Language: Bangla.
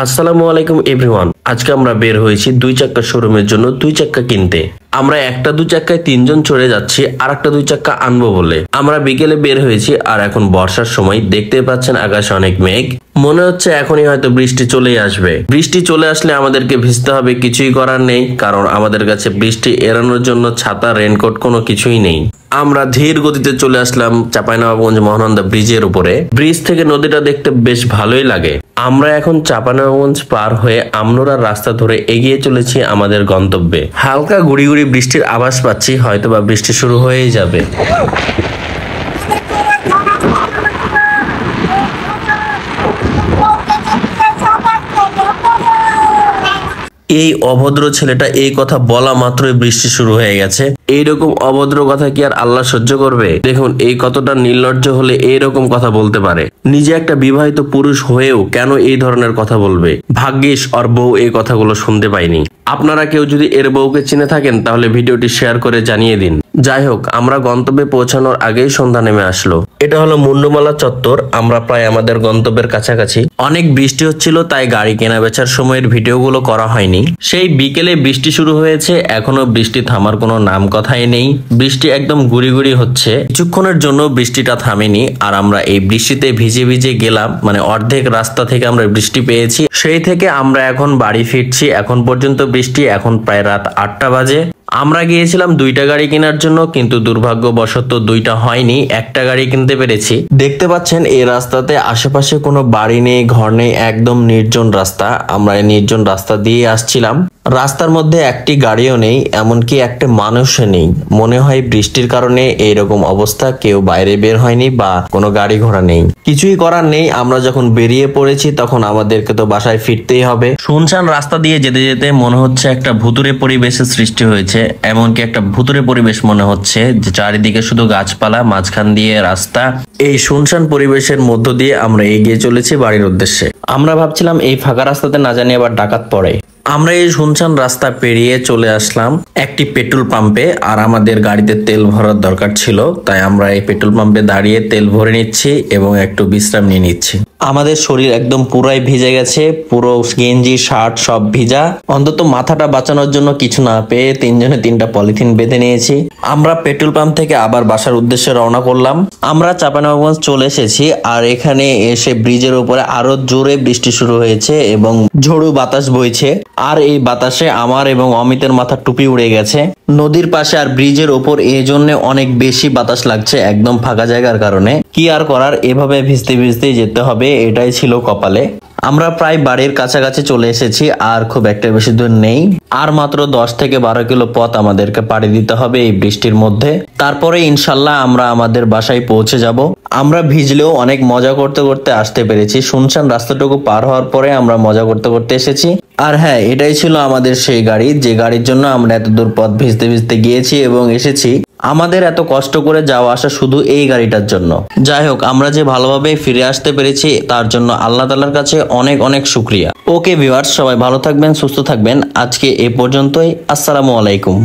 আসসালামু আলাইকুম এভরিওয়ান। আজকে আমরা বের হয়েছি দুই চাক্কা শোরুমের জন্য দুই চাক্কা কিনতে। আমরা একটা দুই চাক্কায় তিনজন চড়ে যাচ্ছি, আর একটা দুই চাক্কা আনবো বলে। আমরা বিকেলে বের হয়েছি, আর এখন বর্ষার সময় দেখতে পাচ্ছেন আকাশে অনেক মেঘ। মনে হচ্ছে এখনই হয়তো বৃষ্টি চলেই আসবে। বৃষ্টি চলে আসলে আমাদেরকে ভিজতে হবে, কিছুই করার নেই, কারণ আমাদের কাছে বৃষ্টি এড়ানোর জন্য ছাতা, রেনকোট কোনো কিছুই নেই। আমরা ধীর গতিতে চলে আসলাম চাঁপাইনবাবগঞ্জ মহানন্দা ব্রিজের উপরে। ব্রিজ থেকে নদীটা দেখতে বেশ ভালোই লাগে। আমরা এখন চাঁপাইনবাবগঞ্জ পার হয়ে আমনোরার রাস্তা ধরে এগিয়ে চলেছি আমাদের গন্তব্যে। হালকা গুড়ি গুড়ি বৃষ্টির আভাস পাচ্ছি, হয়তোবা বৃষ্টি শুরু হয়েই যাবে। এই অভদ্র ছেলেটা এই কথা বলা মাত্রই বৃষ্টি শুরু হয়ে গেছে। এইরকম অভদ্র কথা কি আর আল্লাহ সহ্য করবে? দেখুন এই কতটা নির্লজ্জ হলে এইরকম কথা বলতে পারে। নিজে একটা বিবাহিত পুরুষ হয়েও কেন এই ধরনের কথা বলবে? ভাগ্যিস ওর বউ এই কথাগুলো শুনতে পায়নি। আপনারা কেউ যদি এর বউকে চিনে থাকেন তাহলে ভিডিওটি শেয়ার করে জানিয়ে দিন। যাই হোক, আমরা গন্তব্যে পৌঁছানোর আগেই সন্ধ্যা নেমে আসলো। এটা হলো মুন্ডুমালা চত্বর। আমরা প্রায় আমাদের গন্তব্যের কাছাকাছি। অনেক বৃষ্টি হচ্ছিল, তাই গাড়ি কেনা বেচার সময়ের ভিডিওগুলো করা হয়নি। সেই বিকেলে বৃষ্টি শুরু হয়েছে, এখনো বৃষ্টি থামার কোনো নাম কথাই নেই। বৃষ্টি একদম গুড়ি গুড়ি হচ্ছে। কিছুক্ষণের জন্য বৃষ্টিটা থামেনি, আর আমরা এই বৃষ্টিতে ভিজে ভিজে গেলাম। মানে অর্ধেক রাস্তা থেকে আমরা বৃষ্টি পেয়েছি। সেই থেকে আমরা এখন বাড়ি ফিরছি। এখন পর্যন্ত বৃষ্টি, এখন প্রায় রাত 8টা বাজে। আমরা গিয়েছিলাম দুইটা গাড়ি কেনার জন্য, কিন্তু দুর্ভাগ্যবশত দুইটা হয়নি, একটা গাড়ি কিনতে পেরেছি। দেখতে পাচ্ছেন এই রাস্তাতে আশেপাশে কোনো বাড়ি নেই, ঘর নেই, একদম নির্জন রাস্তা। আমরা এই নির্জন রাস্তা দিয়ে আসছিলাম। রাস্তার মধ্যে একটি গাড়িও নেই, এমনকি একটা মানুষও নেই। মনে হয় বৃষ্টির কারণে এইরকম অবস্থা, কেউ বাইরে বের হয়নি বা কোনো গাড়ি ঘোড়া নেই। কিছুই করার নেই, আমরা যখন বেরিয়ে পড়েছি তখন আমাদেরকে তো বাসায় ফিরতেই হবে। শুনশান রাস্তা দিয়ে যেতে যেতে মনে হচ্ছে একটা ভুতুরে পরিবেশের সৃষ্টি হয়েছে। এমনকি একটা ভুতুরে পরিবেশ মনে হচ্ছে, যে চারিদিকে শুধু গাছপালা, মাঝখান দিয়ে রাস্তা। এই শুনশান পরিবেশের মধ্য দিয়ে আমরা এগিয়ে চলেছি বাড়ির উদ্দেশ্যে। আমরা ভাবছিলাম এই ফাঁকা রাস্তাতে না জানি আবার ডাকাত পড়ে। আমরা এই শুনশান রাস্তা পেরিয়ে চলে আসলাম একটি পেট্রোল পাম্পে। আর আমাদের গাড়িতে তেল ভরার দরকার ছিল, তাই আমরা এই পেট্রোল পাম্পে দাঁড়িয়ে তেল ভরে নিচ্ছি এবং একটু বিশ্রাম নিয়ে নিচ্ছি। আমাদের শরীর একদম পুরাই ভিজে গেছে, পুরো গেঞ্জি শার্ট সব ভিজা। অন্তত মাথাটা বাঁচানোর জন্য কিছু না পেয়ে তিনজনে তিনটা পলিথিন বেঁধে নিয়েছি। আমরা পেট্রোল পাম্প থেকে আবার বাসার উদ্দেশ্যে রওনা করলাম। আমরা চাঁপাইনবাবগঞ্জ চলে এসেছি, আর এখানে এসে ব্রিজের উপরে আরো জোরে বৃষ্টি শুরু হয়েছে এবং ঝোড়ো বাতাস বইছে। আর এই বাতাসে আমার এবং অমিতের মাথার টুপি উড়ে গেছে। নদীর পাশে আর ব্রিজের ওপর এই জন্য অনেক বেশি বাতাস লাগছে, একদম ফাঁকা জায়গার কারণে। কি আর করার, এভাবে ভিজতে ভিজতে যেতে হবে, এটাই ছিল কপালে। আমরা প্রায় বাড়ির কাছাকাছি চলে এসেছি, আর খুব একটা বেশি দূর নেই। আর মাত্র 10 থেকে 12 কিলো পথ আমাদেরকে পাড়ি দিতে হবে এই বৃষ্টির মধ্যে। তারপরে ইনশাল্লাহ আমরা আমাদের বাসায় পৌঁছে যাব। আমরা ভিজলেও অনেক মজা করতে করতে আসতে পেরেছি। শুনশান রাস্তাটুকু পার হওয়ার পরে আমরা মজা করতে করতে এসেছি। আর হ্যাঁ, এটাই ছিল আমাদের সেই গাড়ি, যে গাড়ির জন্য আমরা এত দূর পথ ভিজতে ভিজতে গিয়েছি এবং এসেছি। আমাদের এত কষ্ট করে যাওয়া আসা শুধু এই গাড়িটার জন্য। যাই হোক, আমরা যে ভালোভাবে ফিরে আসতে পেরেছি তার জন্য আল্লাহ তাআলার কাছে অনেক অনেক শুকরিয়া। ওকে ভিউয়ার্স, সবাই ভালো থাকবেন, সুস্থ থাকবেন। আজকে এ পর্যন্তই। আসসালামু আলাইকুম।